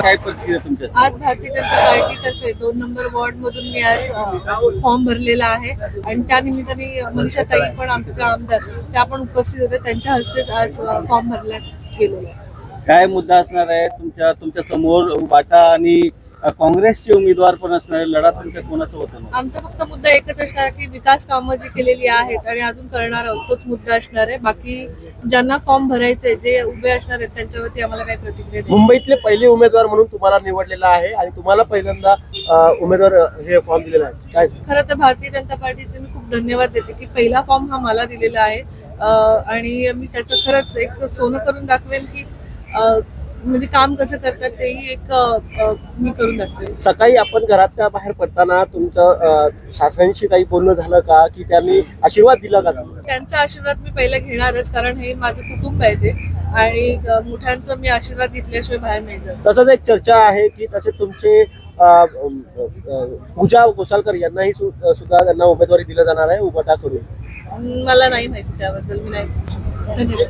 काय परिस्थिती आहे तुमच्या? आज भारतीय जनता पार्टीतर्फे 2 नंबर वॉर्ड मधून मी आज फॉर्म भरलेला आहे आणि त्या निमित्ताने मनीषा ताई पण आमचे आमदार त्या पण उपस्थित होते. त्यांच्या हस्तेच आज फॉर्म भरण्यात गेलेला आहे. काय मुद्दा असणार आहे तुमच्या समोर? बाटा आणि काँग्रेसचे उमेदवार पण असणार आहे. लढा तुमच्या कोणाचं होतं? आमचा फक्त मुद्दा एकच असणार की विकास कामं जी केलेली आहेत आणि अजून करणार आहोत तोच मुद्दा असणार आहे. बाकी ज्यांना फॉर्म भरायचे जे उभे असणार आहेत त्यांच्यावरती आम्हाला काही प्रतिक्रिया नाही. मुंबईतले पहिले उमेदवार म्हणून तुम्हाला निवडलेला आहे आणि तुम्हाला पहिल्यांदा उमेदवार हे फॉर्म दिलेला आहे. काय खरं तर भारतीय जनता पार्टीचे मी खूप धन्यवाद देते की पहिला फॉर्म हा मला दिलेला आहे आणि मी त्याचं खरंच एक सोनं करून दाखवेन की म्हणजे काम कसं करतात तेही एक मी करून दाखवेन. सकाळी आपण घराच्या बाहेर पडताना तुमचं सासऱ्यांशी काही बोलणं झालं का की त्यांनी आशीर्वाद दिला का? त्यांचा आशीर्वाद मी पहिला घेणारच कारण हे माझं कुटुंब आहे ते आणि मोठ्यांचा मी आशीर्वाद घेतल्याशिवाय बाहेर नाही जात. तसंच एक चर्चा आहे की तसे तुमचे पूजा घोसालकर यांनाही सुद्धा त्यांना उमेदवारी दिलं जाणार आहे उबाटाकडून. मला नाही माहिती त्याबद्दल. मी नाही. धन्यवाद.